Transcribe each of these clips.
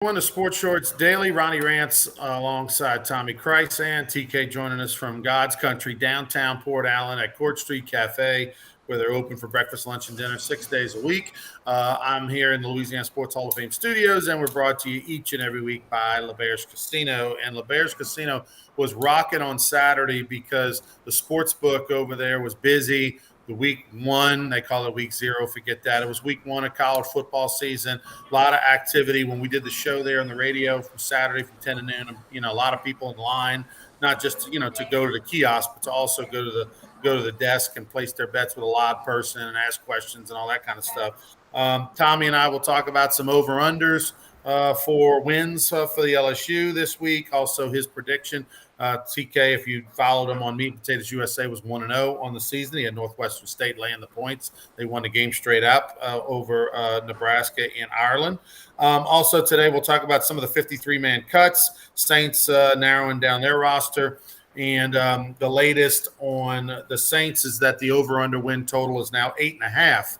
On the Sports Shorts Daily, Ronnie Rants alongside Tommy Kreis and TK joining us from God's country, downtown Port Allen at Court Street Cafe, where they're open for breakfast, lunch, and dinner 6 days a week. I'm here in the Louisiana Sports Hall of Fame studios, and we're brought to you each and every week by LeBear's Casino. And LeBear's Casino was rocking on Saturday because the sports book over there was busy. The week one, they call it week zero, forget that. It was week one of college football season. A lot of activity when we did the show there on the radio from Saturday from 10 to noon. A lot of people in line, not just, to go to the kiosk, but to also go to the desk and place their bets with a live person and ask questions and all that kind of stuff. Tommy and I will talk about some over-unders for wins for the LSU this week. Also, his prediction. TK, if you followed him on Meat and Potatoes USA, was 1-0 on the season. He had Northwestern State laying the points. They won the game straight up over Nebraska and Ireland. Also today, we'll talk about some of the 53-man cuts. Saints narrowing down their roster. And the latest on the Saints is that the over-under win total is now 8.5.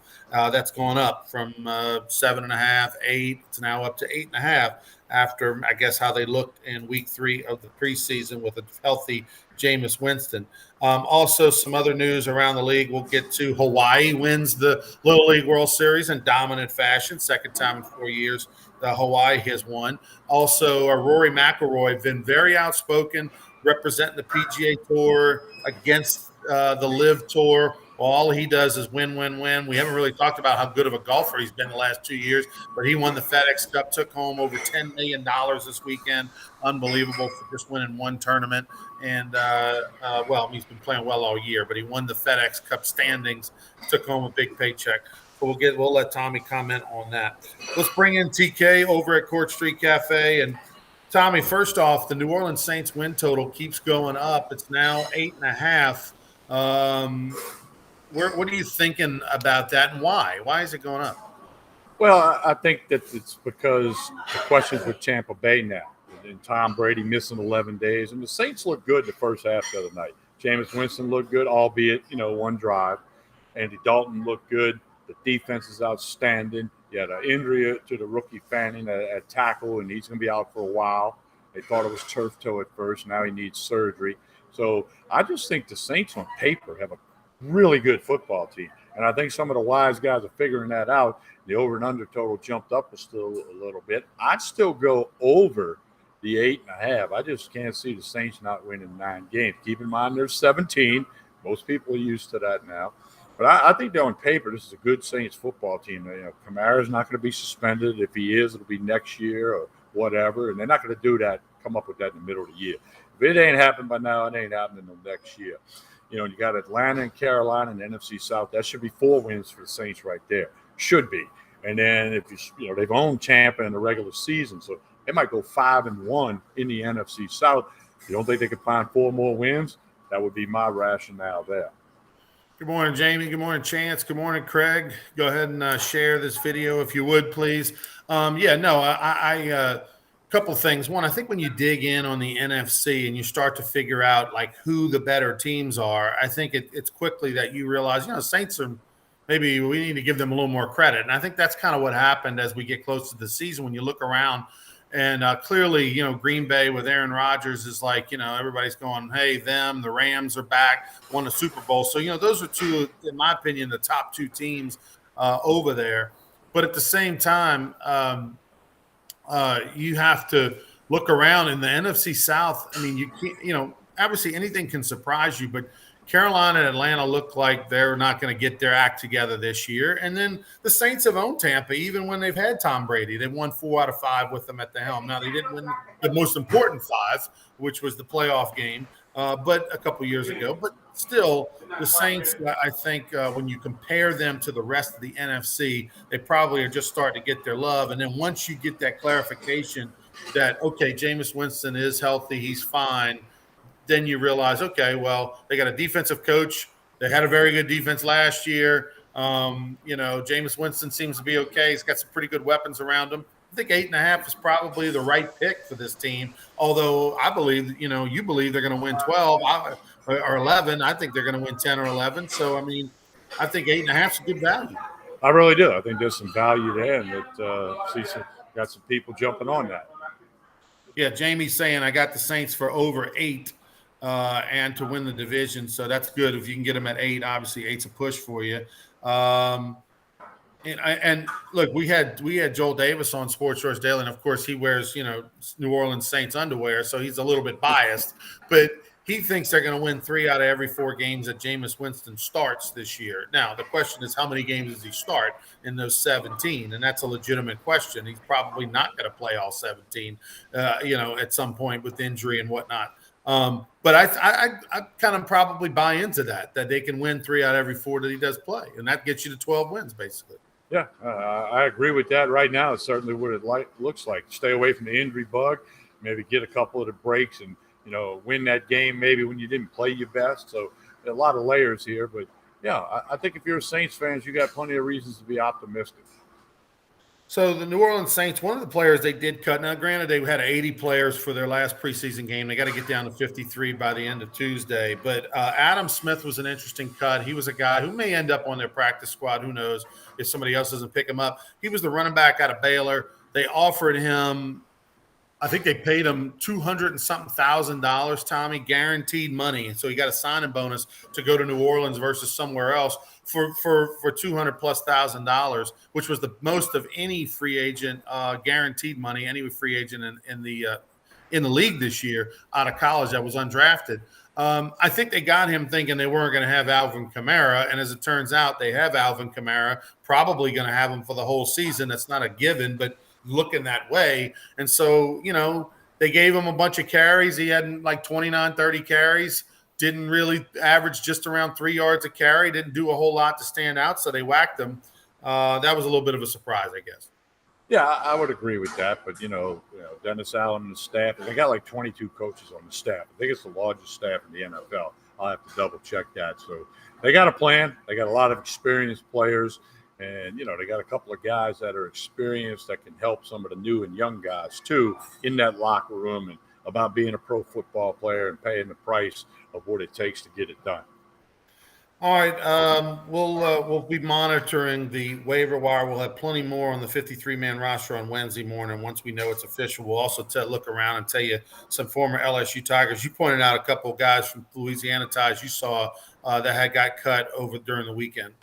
That's gone up from 7.5, 8. It's now up to 8.5 after, I guess, how they looked in week 3 of the preseason with a healthy Jameis Winston. Also, some other news around the league. We'll get to Hawaii wins the Little League World Series in dominant fashion. Second time in 4 years Hawaii has won. Also, Rory McIlroy been very outspoken, representing the PGA Tour against the LIV Tour. Well, all he does is win, win, win. We haven't really talked about how good of a golfer he's been the last 2 years, but he won the FedEx Cup, took home over $10 million this weekend. Unbelievable for just winning one tournament. And, he's been playing well all year, but he won the FedEx Cup standings, took home a big paycheck. But we'll let Tommy comment on that. Let's bring in TK over at Court Street Cafe. And Tommy, first off, the New Orleans Saints win total keeps going up. It's now 8.5. What are you thinking about that, and why? Why is it going up? Well, I think that it's because the questions with Tampa Bay now, and Tom Brady missing 11 days, and the Saints look good the first half the other night. Jameis Winston looked good, albeit, one drive. Andy Dalton looked good. The defense is outstanding. You had an injury to the rookie Fanning at tackle, and he's going to be out for a while. They thought it was turf toe at first. Now he needs surgery. So I just think the Saints on paper have a really good football team. And I think some of the wise guys are figuring that out. The over and under total jumped up still a little bit. I'd still go over the 8.5. I just can't see the Saints not winning 9 games. Keep in mind there's 17. Most people are used to that now. But I think that on paper, this is a good Saints football team. Kamara's not going to be suspended. If he is, it'll be next year or whatever. And they're not going to do that, come up with that in the middle of the year. If it ain't happened by now, it ain't happening until next year. You got Atlanta and Carolina and the NFC South. That should be 4 wins for the Saints right there. Should be. And then if they've owned Tampa in the regular season, so they might go 5-1 in the NFC South. You don't think they could find 4 more wins? That would be my rationale there. Good morning, Jamie. Good morning, Chance. Good morning, Craig. Go ahead and share this video if you would, please. Couple things. One, I think when you dig in on the NFC and you start to figure out like who the better teams are, I think it's quickly that you realize, Saints are maybe we need to give them a little more credit. And I think that's kind of what happened as we get close to the season when you look around. And clearly, Green Bay with Aaron Rodgers is like, everybody's going, hey, the Rams are back, won the Super Bowl. So, those are two, in my opinion, the top 2 teams over there. But at the same time, you have to look around in the NFC South. I mean, you can't, obviously anything can surprise you, but Carolina and Atlanta look like they're not going to get their act together this year. And then the Saints have owned Tampa even when they've had Tom Brady. They've won 4 out of 5 with them at the helm. Now, they didn't win the most important 5, which was the playoff game, but a couple years ago. But still, the Saints, I think when you compare them to the rest of the NFC, they probably are just starting to get their love. And then once you get that clarification that, okay, Jameis Winston is healthy, he's fine, then you realize, okay, well, they got a defensive coach. They had a very good defense last year. Jameis Winston seems to be okay. He's got some pretty good weapons around him. I think 8.5 is probably the right pick for this team. Although I believe, you believe they're going to win 12 or 11. I think they're going to win 10 or 11. So, I think 8.5 is a good value. I really do. I think there's some value there, and that see some got some people jumping on that. Yeah, Jamie's saying I got the Saints for over 8 and to win the division. So that's good. If you can get them at 8, obviously 8's a push for you. And look, we had Joel Davis on Sports Shorts Daily, and of course he wears New Orleans Saints underwear, so he's a little bit biased, but he thinks they're going to win 3 out of every 4 games that Jameis Winston starts this year. Now the question is, how many games does he start in those 17? And that's a legitimate question. He's probably not going to play all 17, at some point with injury and whatnot. But I kind of probably buy into that they can win 3 out of every 4 that he does play, and that gets you to 12 wins basically. Yeah, I agree with that. Right now, it's certainly what it looks like. Stay away from the injury bug, maybe get a couple of the breaks, and win that game maybe when you didn't play your best. So a lot of layers here, but yeah, I think if you're a Saints fan, you got plenty of reasons to be optimistic. So the New Orleans Saints, one of the players they did cut. Now, granted, they had 80 players for their last preseason game. They got to get down to 53 by the end of Tuesday. But Adam Smith was an interesting cut. He was a guy who may end up on their practice squad. Who knows if somebody else doesn't pick him up. He was the running back out of Baylor. They offered him, I think they paid him $200 and something thousand, Tommy, guaranteed money. And so he got a signing bonus to go to New Orleans versus somewhere else for $200,000+, which was the most of any free agent guaranteed money, any free agent in the league this year out of college that was undrafted. I think they got him thinking they weren't going to have Alvin Kamara, and as it turns out, they have Alvin Kamara, probably going to have him for the whole season. That's not a given, but looking that way. And so, they gave him a bunch of carries. He had like 29, 30 carries, didn't really average just around 3 yards a carry, didn't do a whole lot to stand out, so they whacked him. That was a little bit of a surprise, I guess. Yeah, I would agree with that. But, Dennis Allen and the staff, they got like 22 coaches on the staff. I think it's the largest staff in the NFL. I'll have to double check that. So they got a plan. They got a lot of experienced players. And, they got a couple of guys that are experienced that can help some of the new and young guys, too, in that locker room and about being a pro football player and paying the price of what it takes to get it done. All right. We'll be monitoring the waiver wire. We'll have plenty more on the 53-man roster on Wednesday morning. Once we know it's official, we'll also look around and tell you some former LSU Tigers. You pointed out a couple of guys from Louisiana Tigers you saw that got cut over during the weekend.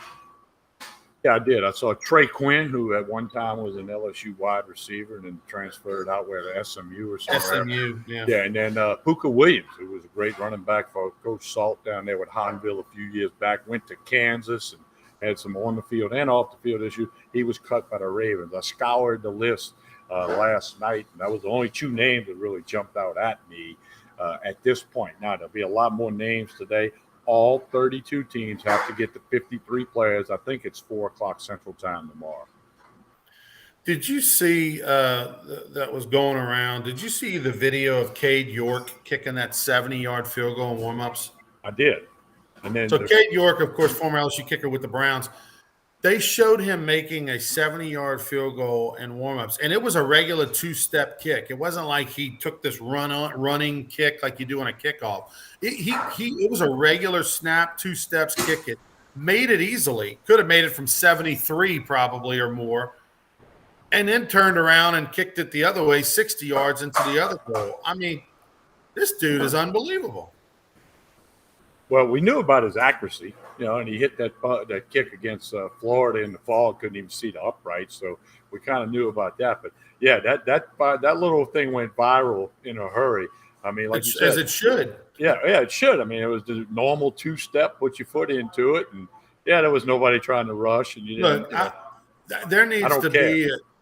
Yeah, I did. I saw Trey Quinn, who at one time was an LSU wide receiver and then transferred out where to SMU or somewhere. SMU, yeah. Yeah, and then Puka Williams, who was a great running back for Coach Salt down there with Honville a few years back, went to Kansas and had some on the field and off the field issues. He was cut by the Ravens. I scoured the list last night, and that was the only 2 names that really jumped out at me at this point. Now, there'll be a lot more names today. All 32 teams have to get the 53 players. I think it's 4 o'clock Central Time tomorrow. Did you see that was going around? Did you see the video of Cade York kicking that 70-yard field goal in warmups? I did. And then Cade York, of course, former LSU kicker with the Browns, they showed him making a 70-yard field goal in warmups, and it was a regular 2-step kick. It wasn't like he took this running kick like you do on a kickoff. It was a regular snap, 2 steps, kick it. Made it easily. Could have made it from 73 probably or more, and then turned around and kicked it the other way, 60 yards into the other goal. I mean, this dude is unbelievable. Well, we knew about his accuracy, and he hit that kick against Florida in the fall. Couldn't even see the uprights, so we kind of knew about that. But yeah, that little thing went viral in a hurry. I mean, like you said, as it should. Yeah, it should. I mean, it was the normal 2-step, put your foot into it, and yeah, there was nobody trying to rush, and you didn't.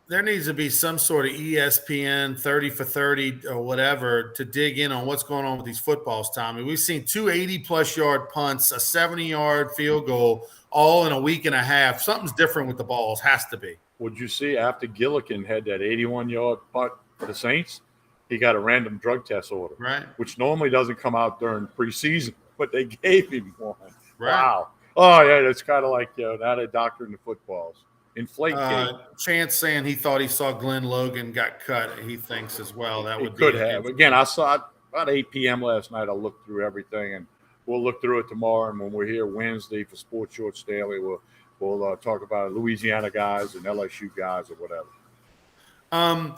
There needs to be some sort of ESPN 30 for 30 or whatever to dig in on what's going on with these footballs, Tommy. We've seen 2 80-plus yard punts, a 70-yard field goal, all in a week and a half. Something's different with the balls. Has to be. Would you see after Gillikin had that 81-yard punt for the Saints, he got a random drug test order, right? Which normally doesn't come out during preseason, but they gave him one. Right. Wow. Oh, yeah, that's kind of like now they're doctoring the footballs. Inflate Chance saying he thought he saw Glenn Logan got cut. He thinks as well that would could have. Again, I saw it about 8 p.m. last night. I looked through everything, and we'll look through it tomorrow. And when we're here Wednesday for Sports Shorts Daily, we'll talk about Louisiana guys and LSU guys or whatever. I'm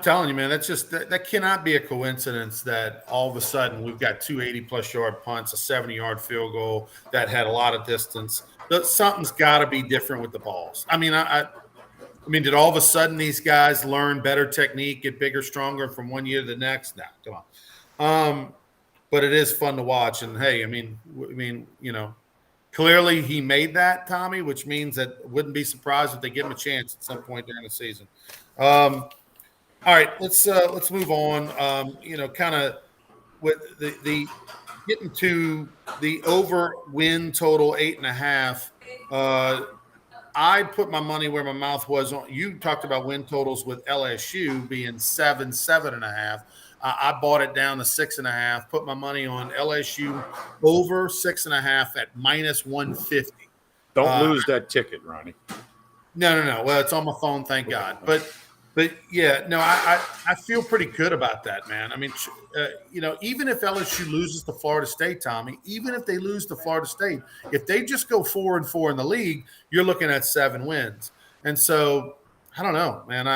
telling you, man, that cannot be a coincidence that all of a sudden we've got two 80-plus yard punts, a 70-yard field goal that had a lot of distance. Something's got to be different with the balls. I mean, did all of a sudden these guys learn better technique, get bigger, stronger from one year to the next? No, come on. But it is fun to watch. And hey, clearly he made that, Tommy, which means that wouldn't be surprised if they give him a chance at some point during the season. All right, let's move on. Kind of with the getting to the over win total 8.5. I put my money where my mouth was on. You talked about win totals with LSU being 7.5. I bought it down to 6.5. Put my money on LSU over 6.5 at -150. Don't lose that ticket, Ronnie. No. Well, it's on my phone, thank God. But yeah, no, I feel pretty good about that, man. I mean, even if LSU loses to Florida State, Tommy, even if they lose to Florida State, if they just go 4-4 in the league, you're looking at 7 wins. And so I don't know, man.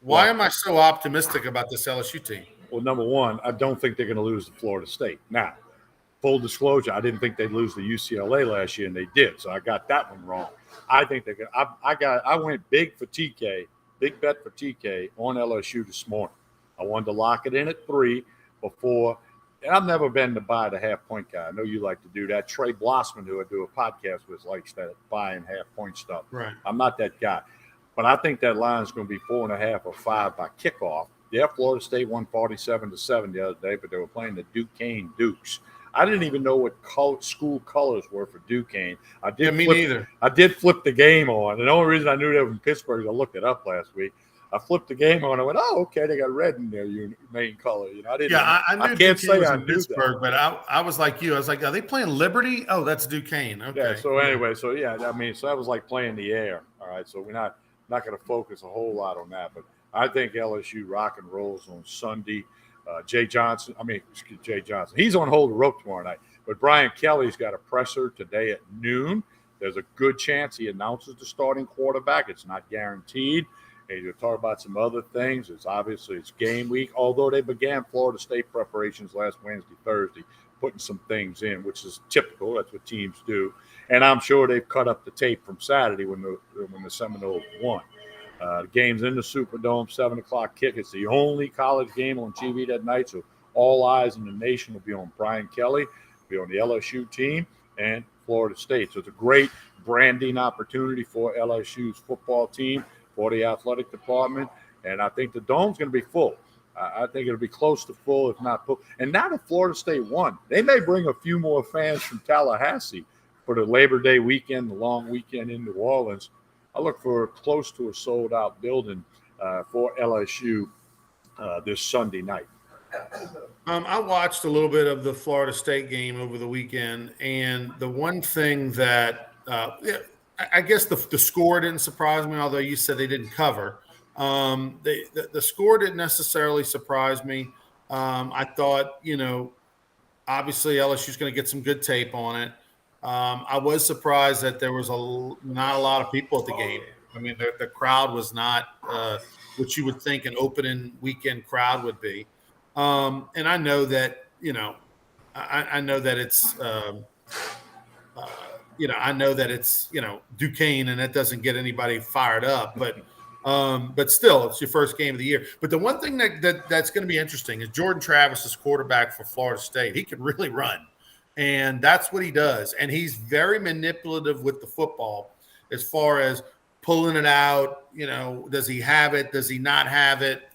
Why am I so optimistic about this LSU team? Well, number one, I don't think they're going to lose to Florida State. Now, full disclosure, I didn't think they'd lose to UCLA last year, and they did. So I got that one wrong. I think they're going to. I went big for TK. Big bet for TK on LSU this morning. I wanted to lock it in at 3 before. And I've never been to buy the half-point guy. I know you like to do that. Trey Blossman, who I do a podcast with, likes that buying half-point stuff. Right. I'm not that guy. But I think that line is going to be 4.5 or 5 by kickoff. Yeah, Florida State won 47-7 the other day, but they were playing the Duquesne Dukes. I didn't even know what school colors were for Duquesne. Me neither. I did flip the game on. And the only reason I knew they were from Pittsburgh is I looked it up last week. I flipped the game on. I went, oh, okay, they got red in their main color. I didn't. Yeah, I knew I can't Duquesne say was I in knew Pittsburgh, that. but I was like you. I was like, are they playing Liberty? Oh, that's Duquesne. Okay. Yeah. So anyway, so that was like playing the air. All right. So we're not going to focus a whole lot on that, but I think LSU rock and rolls on Sunday. Jay Johnson. He's on hold the rope tomorrow night. But Brian Kelly's got a presser today at noon. There's a good chance he announces the starting quarterback. It's not guaranteed. And you'll talk about some other things. It's game week, although they began Florida State preparations last Wednesday, Thursday, putting some things in, which is typical. That's what teams do. And I'm sure they've cut up the tape from Saturday when the Seminoles won. The game's in the Superdome, 7 o'clock kick. It's the only college game on TV that night, so all eyes in the nation will be on Brian Kelly, be on the LSU team, and Florida State. So it's a great branding opportunity for LSU's football team, for the athletic department, and I think the Dome's going to be full. I think it'll be close to full, if not full. And now that Florida State won, they may bring a few more fans from Tallahassee for the Labor Day weekend, the long weekend in New Orleans. I look for close to a sold-out building for LSU this Sunday night. I watched a little bit of the Florida State game over the weekend, and the one thing that I guess the score didn't surprise me, although you said they didn't cover. The score didn't necessarily surprise me. I thought, obviously LSU's going to get some good tape on it. I was surprised that there was not a lot of people at the game. I mean, the crowd was not what you would think an opening weekend crowd would be. And I know that, I know that it's, I know that it's, Duquesne, and that doesn't get anybody fired up, but still, it's your first game of the year. But the one thing that's going to be interesting is Jordan Travis is quarterback for Florida State. He can really run, and that's what he does. And he's very manipulative with the football as far as pulling it out. Does he have it? Does he not have it?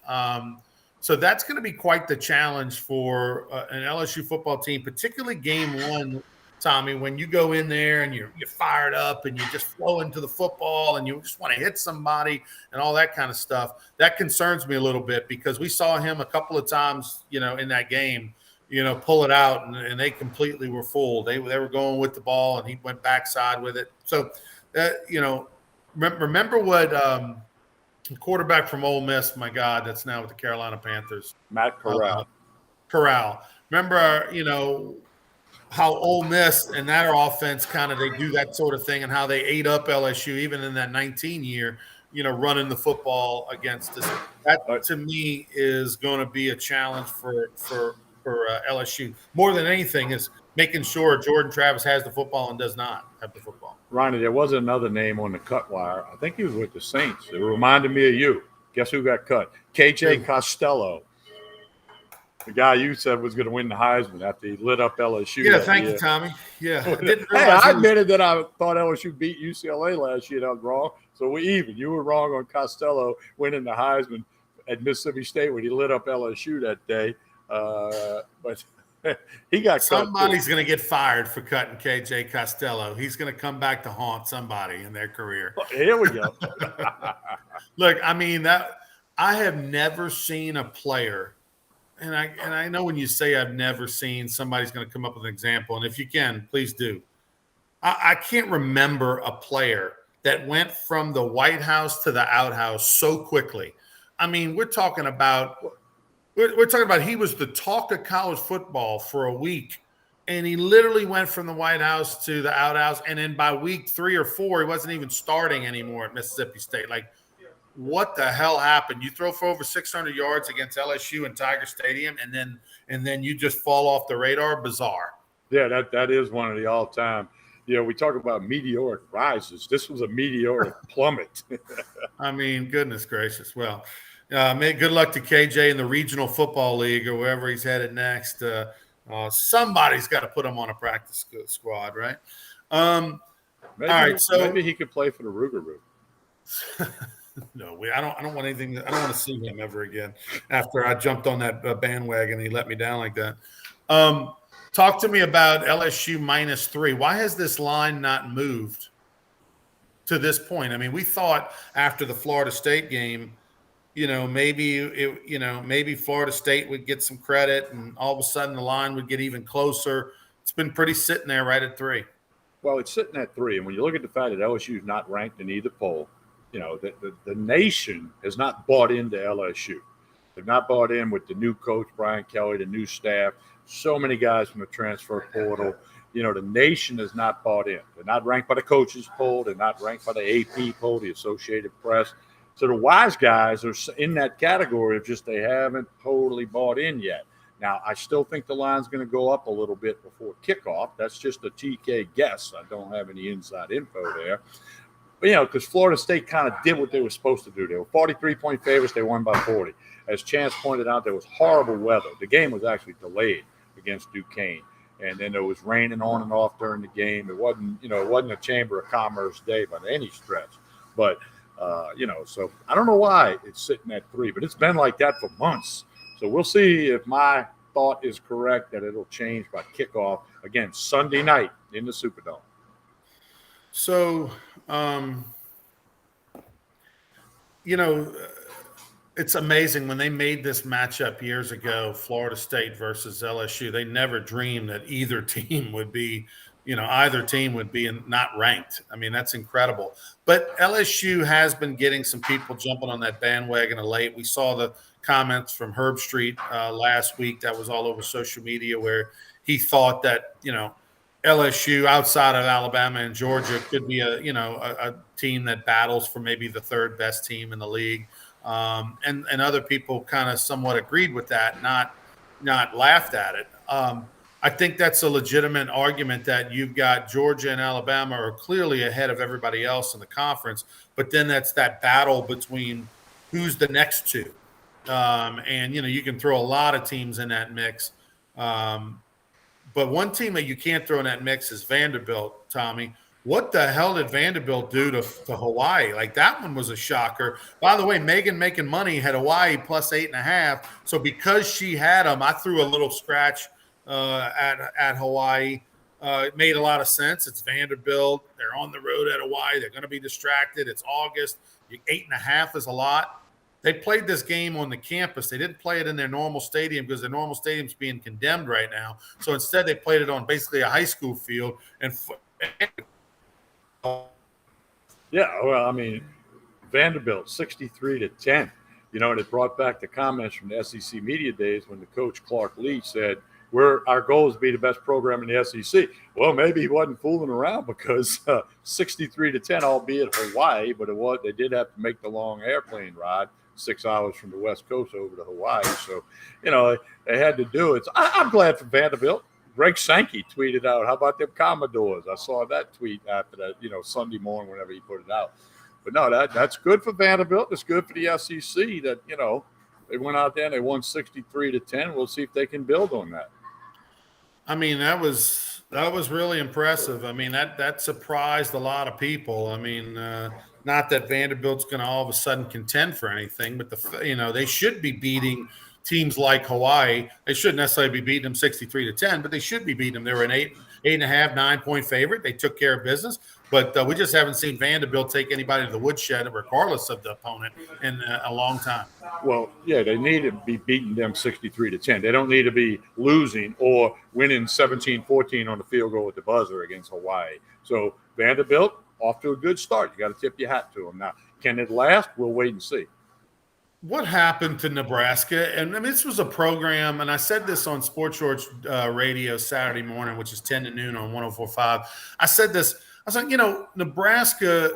So that's going to be quite the challenge for an LSU football team, particularly game one, Tommy, when you go in there and you're fired up and you just flow into the football and you just want to hit somebody and all that kind of stuff. That concerns me a little bit because we saw him a couple of times, in that game, pull it out and they completely were fooled. They were going with the ball and he went backside with it. So, remember what quarterback from Ole Miss, my God, that's now with the Carolina Panthers. Matt Corral. Corral. Remember, how Ole Miss and that offense they do that sort of thing and how they ate up LSU even in that 19 year running the football against us. That to me is going to be a challenge for LSU. More than anything is making sure Jordan Travis has the football and does not have the football. Ronnie, there was another name on the cut wire. I think he was with the Saints. It reminded me of you. Guess who got cut? KJ Costello. The guy you said was going to win the Heisman after he lit up LSU. Yeah, thank you, Tommy. Yeah. I admitted that I thought LSU beat UCLA last year. I was wrong. So we even. You were wrong on Costello winning the Heisman at Mississippi State when he lit up LSU that day. But he got somebody's going to get fired for cutting KJ Costello. He's going to come back to haunt somebody in their career. Here we go. Look, I mean, I have never seen a player. And I know when you say I've never seen, somebody's going to come up with an example. And if you can, please do. I can't remember a player that went from the White House to the outhouse so quickly. I mean, we're talking about he was the talk of college football for a week. And he literally went from the White House to the outhouse. And then by week 3 or 4, he wasn't even starting anymore at Mississippi State. Like, what the hell happened? You throw for over 600 yards against LSU in Tiger Stadium, and then you just fall off the radar. Bizarre. Yeah, that is one of the all-time. We talk about meteoric rises. This was a meteoric plummet. I mean, goodness gracious. Well, good luck to KJ in the Regional Football League or wherever he's headed next. Somebody's got to put him on a practice squad, right? All right, so maybe he could play for the Rougarou. No, I don't want anything. I don't want to see him ever again. After I jumped on that bandwagon, he let me down like that. Talk to me about LSU -3. Why has this line not moved to this point? I mean, we thought after the Florida State game, maybe Florida State would get some credit, and all of a sudden the line would get even closer. It's been pretty sitting there right at 3. Well, it's sitting at 3, and when you look at the fact that LSU is not ranked in either poll. The nation has not bought into LSU. They've not bought in with the new coach, Brian Kelly, the new staff, so many guys from the transfer portal. The nation has not bought in. They're not ranked by the coaches poll. They're not ranked by the AP poll, the Associated Press. So the wise guys are in that category of just they haven't totally bought in yet. Now, I still think the line's going to go up a little bit before kickoff. That's just a TK guess. I don't have any inside info there. But, because Florida State kind of did what they were supposed to do. They were 43-point favorites. They won by 40. As Chance pointed out, there was horrible weather. The game was actually delayed against Duquesne. And then there was raining on and off during the game. It wasn't a Chamber of Commerce day by any stretch. But, so I don't know why it's sitting at 3. But it's been like that for months. So we'll see if my thought is correct that it'll change by kickoff, again, Sunday night in the Superdome. So, it's amazing when they made this matchup years ago, Florida State versus LSU, they never dreamed that either team would be not ranked. I mean, that's incredible. But LSU has been getting some people jumping on that bandwagon of late. We saw the comments from Herb Street last week that was all over social media where he thought that, LSU outside of Alabama and Georgia could be a team that battles for maybe the 3rd best team in the league. And other people kind of somewhat agreed with that, not laughed at it. I think that's a legitimate argument that you've got Georgia and Alabama are clearly ahead of everybody else in the conference, but then that's that battle between who's the next 2. And you can throw a lot of teams in that mix. But one team that you can't throw in that mix is Vanderbilt, Tommy. What the hell did Vanderbilt do to Hawaii? Like, that one was a shocker. By the way, Megan Making Money had Hawaii plus 8.5. So because she had them, I threw a little scratch at Hawaii. It made a lot of sense. It's Vanderbilt. They're on the road at Hawaii. They're going to be distracted. It's August. 8.5 is a lot. They played this game on the campus. They didn't play it in their normal stadium because their normal stadium's being condemned right now. So instead, they played it on basically a high school field. Yeah, well, I mean, Vanderbilt 63-10. And it brought back the comments from the SEC media days when the coach Clark Lee said, our goal is to be the best program in the SEC. Well, maybe he wasn't fooling around because 63-10, albeit Hawaii, but they did have to make the long airplane ride 6 hours from the West Coast over to Hawaii. So, they had to do it. So I'm glad for Vanderbilt. Greg Sankey tweeted out, "How about them Commodores?" I saw that tweet after that, Sunday morning whenever he put it out. But no, that's good for Vanderbilt. It's good for the SEC that they went out there and they won 63-10. We'll see if they can build on that. I mean, that was really impressive. I mean, that surprised a lot of people. I mean, not that Vanderbilt's going to all of a sudden contend for anything, but they should be beating teams like Hawaii. They shouldn't necessarily be beating them 63-10, but they should be beating them. They were an 8.5, 9-point favorite. They took care of business, but we just haven't seen Vanderbilt take anybody to the woodshed, regardless of the opponent, in a long time. Well, yeah, they need to be beating them 63-10. They don't need to be losing or winning 17-14 on the field goal at the buzzer against Hawaii. So Vanderbilt off to a good start. You got to tip your hat to them. Now, can it last? We'll wait and see. What happened to Nebraska? And I mean, this was a program, and I said this on Sports Shorts Radio Saturday morning, which is 10 to noon on 104.5. I said this. I was like, Nebraska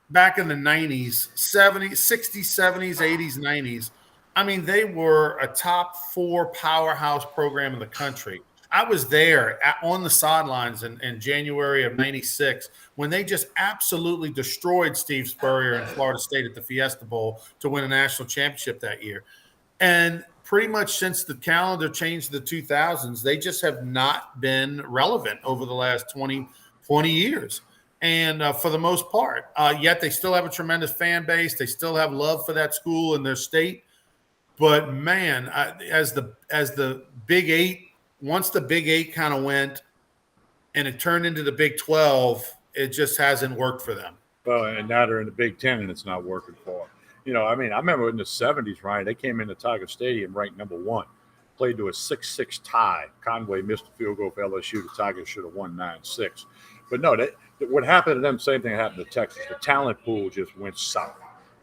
back in the 90s, 70s, 60s, 70s, 80s, 90s, I mean, they were a top 4 powerhouse program in the country. I was there on the sidelines in January of 96 when they just absolutely destroyed Steve Spurrier and Florida State at the Fiesta Bowl to win a national championship that year. And pretty much since the calendar changed to the 2000s, they just have not been relevant over the last 20 years. And for the most part, yet they still have a tremendous fan base. They still have love for that school and their state. But man, as the Big Eight, once the Big Eight kind of went and it turned into the Big 12, it just hasn't worked for them. Well, and now they're in the Big 10 and it's not working for them. I mean, I remember in the 70s, Ryan, they came into Tiger Stadium ranked number 1, played to a 6-6 tie. Conway missed a field goal for LSU. The Tigers should have won 9-6. But no, what happened to them, same thing happened to Texas. The talent pool just went south.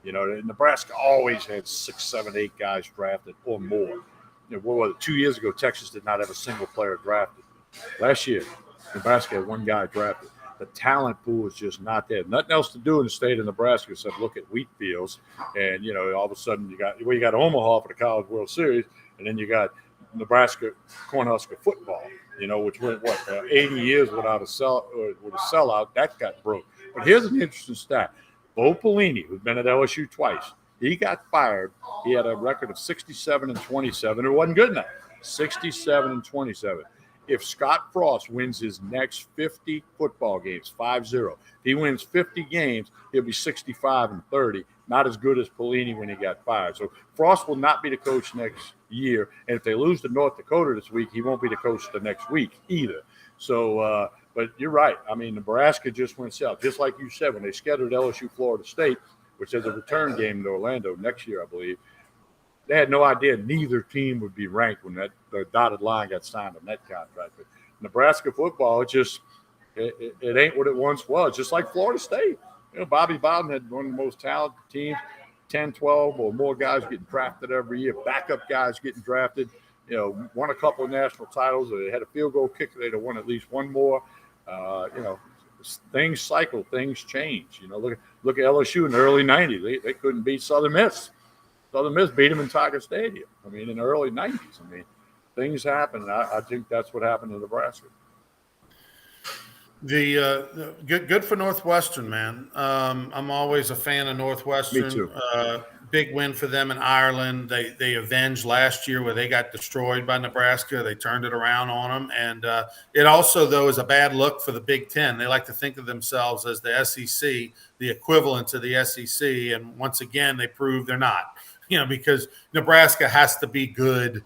Nebraska always had 6, 7, 8 guys drafted or more. What was it? 2 years ago, Texas did not have a single player drafted. Last year, Nebraska had 1 guy drafted. The talent pool is just not there. Nothing else to do in the state of Nebraska except look at wheat fields. And, all of a sudden you got Omaha for the College World Series, and then you got Nebraska Cornhusker football, which went, 80 years without with a sellout. That got broke. But here's an interesting stat. Bo Pelini, who's been at LSU twice, he got fired. He had a record of 67-27. It wasn't good enough. 67-27. If Scott Frost wins his next 50 football games, 5-0, if he wins 50 games, he'll be 65-30. Not as good as Pelini when he got fired. So Frost will not be the coach next year. And if they lose to North Dakota this week, he won't be the coach the next week either. So, but you're right. I mean, Nebraska just went south. Just like you said, when they scheduled LSU Florida State, which is a return game to Orlando next year, I believe, they had no idea neither team would be ranked when the dotted line got signed on that contract. But Nebraska football, it ain't what it once was, just like Florida State. Bobby Bowden had one of the most talented teams, 10, 12 or more guys getting drafted every year, backup guys getting drafted, won a couple of national titles. They had a field goal kicker. They'd have won at least one more. Things cycle, things change. Look at LSU in the early 90s. They couldn't beat Southern Miss. Southern Miss beat them in Tiger Stadium. I mean, in the early 90s. I mean, things happen. I think that's what happened in Nebraska. The good for Northwestern, man. I'm always a fan of Northwestern. Me too. Big win for them in Ireland. They avenged last year where they got destroyed by Nebraska. They turned it around on them. And it also, though, is a bad look for the Big Ten. They like to think of themselves as the SEC, the equivalent to the SEC. And once again, they prove they're not, because Nebraska has to be good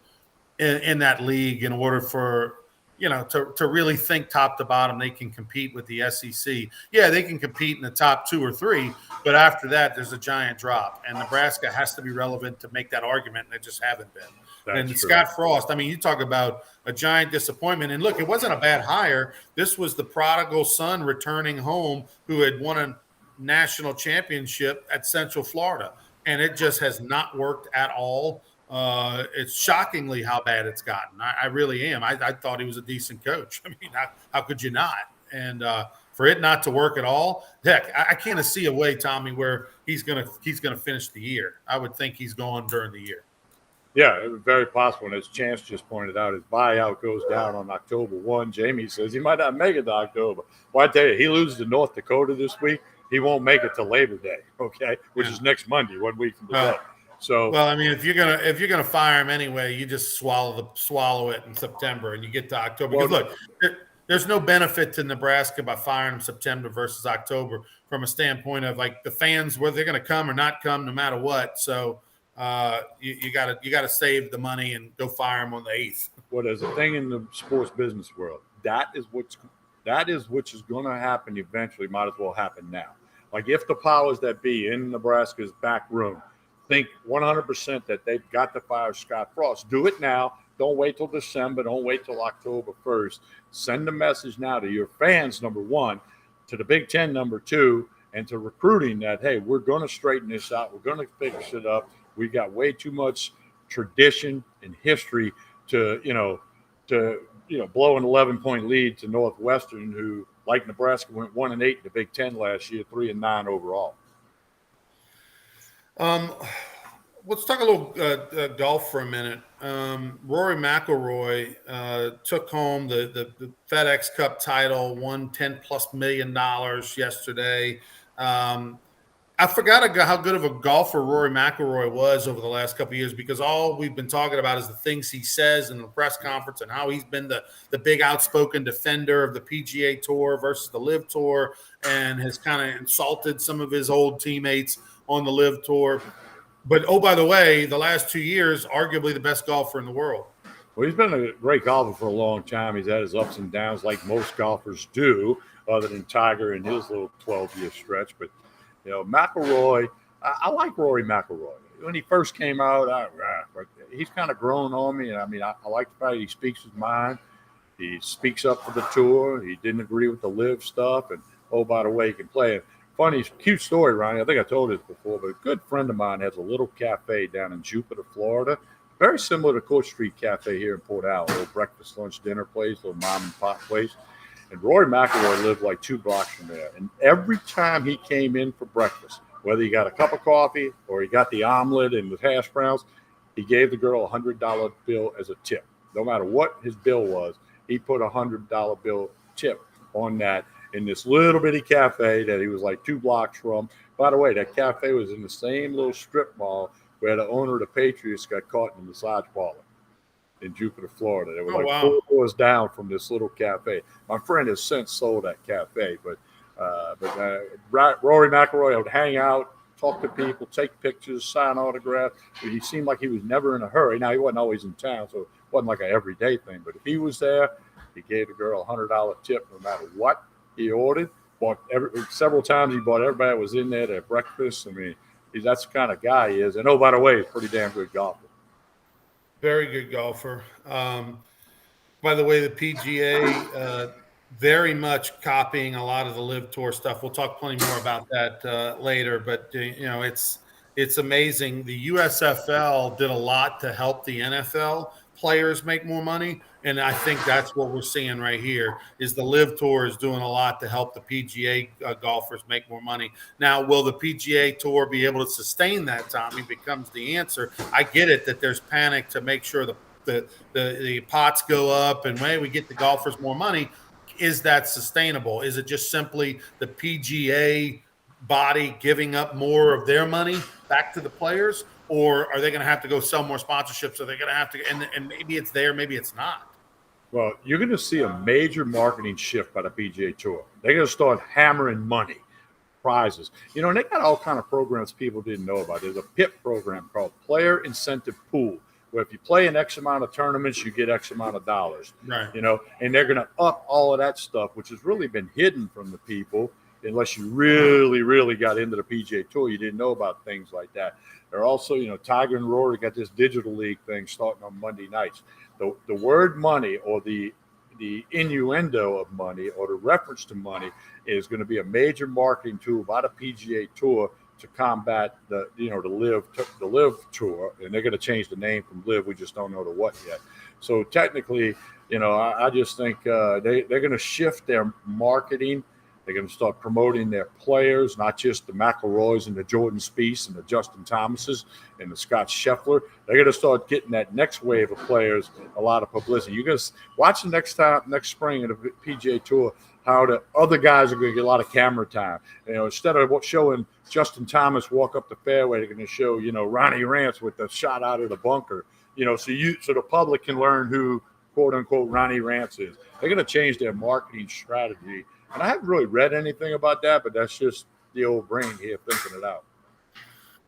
in that league in order for – to really think top to bottom, they can compete with the SEC. Yeah, they can compete in the top 2 or 3, but after that, there's a giant drop. And Nebraska has to be relevant to make that argument, and they just haven't been. That's true. Scott Frost, I mean, you talk about a giant disappointment. And look, it wasn't a bad hire. This was the prodigal son returning home who had won a national championship at Central Florida. And it just has not worked at all. It's shockingly how bad it's gotten. I really am. I thought he was a decent coach. I mean, how could you not? And for it not to work at all, heck, I can't see a way, Tommy, where he's gonna finish the year. I would think he's gone during the year. Yeah, very possible. And as Chance just pointed out, his buyout goes down on October 1. Jamie says he might not make it to October. Well, I tell you, he loses to North Dakota this week. He won't make it to Labor Day, okay, which is next Monday, 1 week from today. So, well, I mean, if you're gonna fire him anyway, you just swallow it in September, and you get to October. Because look, there's no benefit to Nebraska by firing him September versus October from a standpoint of like the fans, whether they're going to come or not come, no matter what. So you gotta save the money and go fire him on the 8th. Well, there's a thing in the sports business world. That is which is going to happen eventually. Might as well happen now. Like if the powers that be in Nebraska's back room think 100% that they've got to fire Scott Frost, do it now. Don't wait till December. Don't wait till October 1st. Send a message now to your fans, number one, to the Big Ten, number two, and to recruiting that, hey, we're going to straighten this out. We're going to fix it up. We've got way too much tradition and history to blow an 11-point lead to Northwestern, who, like Nebraska, went 1-8 in the Big Ten last year, 3-9 overall. Let's talk a little golf for a minute. Rory McIlroy took home the FedEx Cup title, won $10+ million yesterday. I forgot how good of a golfer Rory McIlroy was over the last couple of years, because all we've been talking about is the things he says in the press conference and how he's been the big outspoken defender of the PGA Tour versus the LIV Tour, and has kind of insulted some of his old teammates on the LIV Tour. But, oh, by the way, the last 2 years, arguably the best golfer in the world. Well, he's been a great golfer for a long time. He's had his ups and downs like most golfers do, other than Tiger in his little 12-year stretch. But, McIlroy, I like Rory McIlroy. When he first came out, but he's kind of grown on me. And, I like the fact he speaks his mind. He speaks up for the tour. He didn't agree with the LIV stuff. And, oh, by the way, he can play. Funny, cute story, Ronnie. I think I told this before, but a good friend of mine has a little cafe down in Jupiter, Florida. Very similar to Court Street Cafe here in Port Allen. A little breakfast, lunch, dinner place, little mom and pop place. And Rory McIlroy lived like 2 blocks from there. And every time he came in for breakfast, whether he got a cup of coffee or he got the omelet and with hash browns, he gave the girl a $100 bill as a tip. No matter what his bill was, he put a $100 bill tip on that in this little bitty cafe that he was like 2 blocks from. By the way, that cafe was in the same little strip mall where the owner of the Patriots got caught in the massage parlor in Jupiter, Florida. They were 4 doors down from this little cafe. My friend has since sold that cafe, but Rory McIlroy would hang out, talk to people, take pictures, sign autographs. He seemed like he was never in a hurry. Now, he wasn't always in town, so it wasn't like an everyday thing. But if he was there, he gave the girl a $100 tip no matter what he ordered. Several times he bought everybody that was in there at breakfast. That's the kind of guy he is. And, oh, by the way, he's a pretty damn good golfer. Very good golfer. By the way, the PGA very much copying a lot of the LIV Tour stuff. We'll talk plenty more about that later. But it's amazing. The USFL did a lot to help the NFL players make more money, and I think that's what we're seeing right here. Is the LIV Tour is doing a lot to help the PGA golfers make more money. Now, will the PGA Tour be able to sustain that, Tommy? Becomes the answer. I get it that there's panic to make sure the pots go up and we get the golfers more money. Is that sustainable? Is it just simply the PGA body giving up more of their money back to the players? Or are they going to have to go sell more sponsorships? So they're going to have to, and maybe it's there, maybe it's not. Well, you're going to see a major marketing shift by the PGA Tour. They're going to start hammering money, prizes. And they got all kind of programs people didn't know about. There's a PIP program called Player Incentive Pool, where if you play an X amount of tournaments, you get X amount of dollars. Right. And they're going to up all of that stuff, which has really been hidden from the people. Unless you really, really got into the PGA Tour, you didn't know about things like that. They're also, Tiger and Rory got this digital league thing starting on Monday nights. The word money, or the innuendo of money, or the reference to money, is going to be a major marketing tool by the PGA Tour to combat the live tour, and they're going to change the name from live. We just don't know to what yet. So technically, I just think they're going to shift their marketing. They're going to start promoting their players, not just the McIlroys and the Jordan Spieths and the Justin Thomases and the Scott Scheffler. They're going to start getting that next wave of players a lot of publicity. You're going to watch the next spring at the PGA Tour how the other guys are going to get a lot of camera time. Instead of showing Justin Thomas walk up the fairway, they're going to show Ronnie Rance with the shot out of the bunker. So the public can learn who quote unquote Ronnie Rance is. They're going to change their marketing strategy. And I haven't really read anything about that, but that's just the old brain here thinking it out.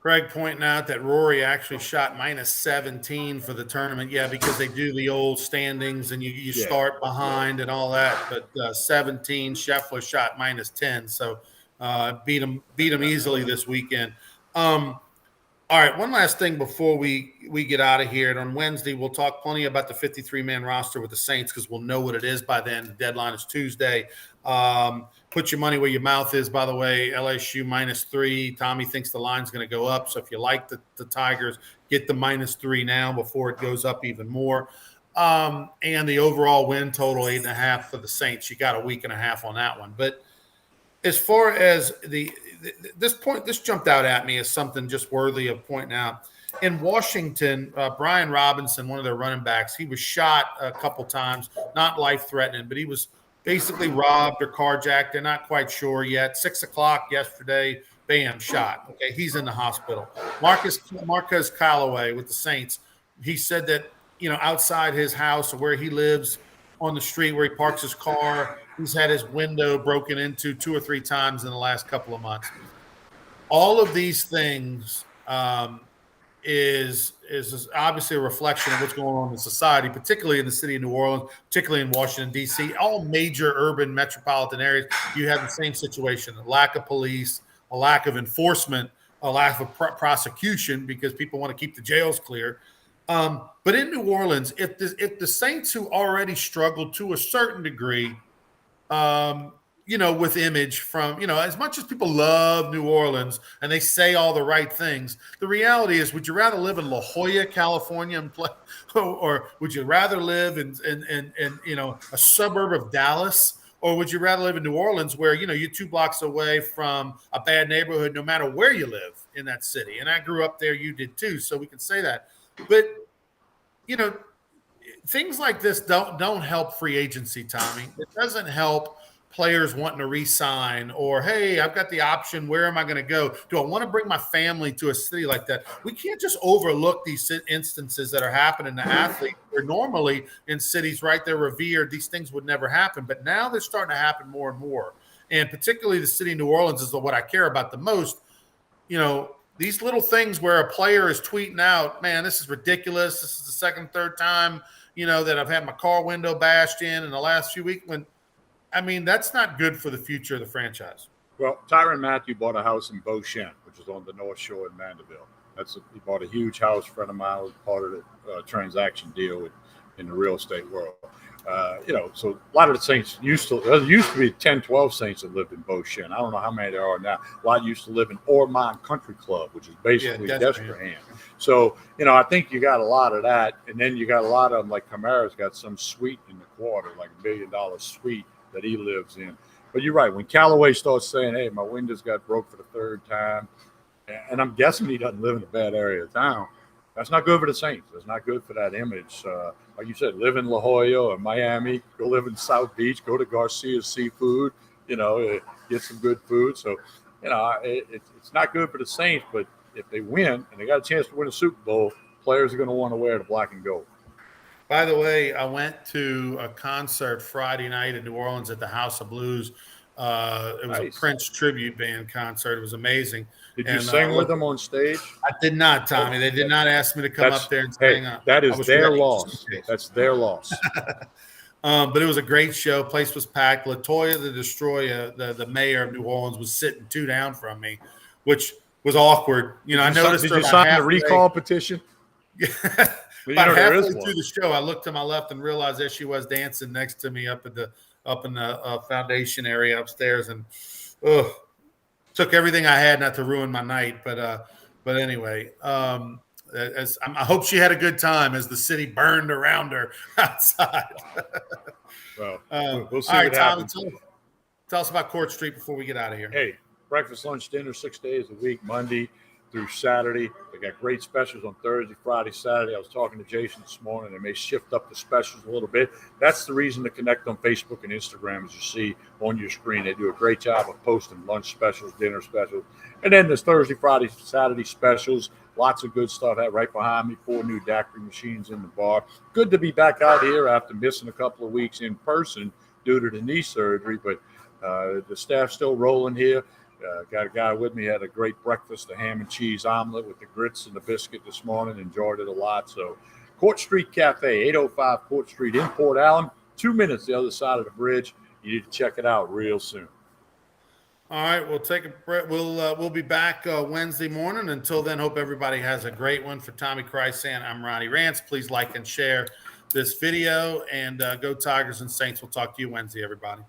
Craig pointing out that Rory actually shot -17 for the tournament. Yeah, because they do the old standings and you start behind and all that. But 17, Scheffler shot -10. So beat him easily this weekend. All right, one last thing before we get out of here. And on Wednesday, we'll talk plenty about the 53-man roster with the Saints because we'll know what it is by then. The deadline is Tuesday. Put your money where your mouth is, by the way. LSU -3. Tommy thinks the line's going to go up. So if you like the Tigers, get the -3 now before it goes up even more. And the overall win total, 8.5 for the Saints. You got a week and a half on that one. But as far as this jumped out at me as something just worthy of pointing out. In Washington, Brian Robinson, one of their running backs, he was shot a couple times, not life-threatening, but he was basically robbed or carjacked. They're not quite sure yet. 6 o'clock yesterday, bam, shot. Okay, he's in the hospital. Marquez Callaway with the Saints, he said that, outside his house or where he lives on the street where he parks his car, he's had his window broken into 2 or 3 times in the last couple of months. All of these things is obviously a reflection of what's going on in society, particularly in the city of New Orleans, particularly in Washington, D.C. All major urban metropolitan areas, you have the same situation: a lack of police, a lack of enforcement, a lack of prosecution because people want to keep the jails clear. But in New Orleans, if the Saints, who already struggled to a certain degree, with image from, as much as people love New Orleans and they say all the right things, the reality is, would you rather live in La Jolla, California, and play, or would you rather live in a suburb of Dallas, or would you rather live in New Orleans, where you're 2 blocks away from a bad neighborhood, no matter where you live in that city? And I grew up there; you did too, so we can say that. But things like this don't help free agency, Tommy. It doesn't help players wanting to re-sign, or, hey, I've got the option. Where am I going to go? Do I want to bring my family to a city like that? We can't just overlook these instances that are happening to athletes where normally in cities, right, they're revered. These things would never happen. But now they're starting to happen more and more. And particularly the city of New Orleans is what I care about the most. These little things where a player is tweeting out, man, this is ridiculous. This is the second, third time, that I've had my car window bashed in the last few weeks. That's not good for the future of the franchise. Well, Tyrann Mathieu bought a house in Beauchamp, which is on the North Shore in Mandeville. He bought a huge house. A friend of mine was part of the transaction deal in the real estate world. So a lot of the Saints used to be 10, 12 Saints that lived in Beauchamp. I don't know how many there are now. A lot used to live in Ormond Country Club, which is basically Destrehan. So, I think you got a lot of that. And then you got a lot of them, like Kamara's got some suite in the quarter, like $1 million suite that he lives in. But you're right. When Callaway starts saying, hey, my windows got broke for the 3rd time, and I'm guessing he doesn't live in a bad area of town, that's not good for the Saints. That's not good for that image. Like you said, live in La Jolla or Miami, go live in South Beach, go to Garcia's Seafood, get some good food. So, it's not good for the Saints, but if they win and they got a chance to win a Super Bowl, players are going to want to wear the black and gold. By the way, I went to a concert Friday night in New Orleans at the House of Blues. It was nice. A Prince tribute band concert. It was amazing. Did you sing with them on stage? I did not, Tommy. They did not ask me to come up there and sing. That is their loss. That's their loss. But it was a great show. Place was packed. LaToya the Destroyer, the mayor of New Orleans, was sitting 2 down from me, which was awkward. I noticed. Did you sign the recall petition? About halfway through the show, I looked to my left and realized there she was dancing next to me up in the foundation area upstairs, and took everything I had not to ruin my night, but anyway, I hope she had a good time as the city burned around her outside. Well, All we'll see right, what Tommy, happens. tell us about Court Street before we get out of here. Hey, breakfast, lunch, dinner, 6 days a week, Monday through Saturday. They got great specials on Thursday, Friday, Saturday. I was talking to Jason this morning. They may shift up the specials a little bit. That's the reason to connect on Facebook and Instagram, as you see on your screen. They do a great job of posting lunch specials, dinner specials. And then there's Thursday, Friday, Saturday specials. Lots of good stuff right behind me. 4 new daiquiri machines in the bar. Good to be back out here after missing a couple of weeks in person due to the knee surgery. But the staff's still rolling here. Got a guy with me, had a great breakfast, a ham and cheese omelet with the grits and the biscuit this morning. Enjoyed it a lot. So Court Street Cafe, 805 Court Street in Port Allen. 2 minutes the other side of the bridge. You need to check it out real soon. All right, we'll take a break. We'll be back Wednesday morning. Until then, hope everybody has a great one. For Tommy Krysan, I'm Ronnie Rance. Please like and share this video, and go Tigers and Saints. We'll talk to you Wednesday, everybody.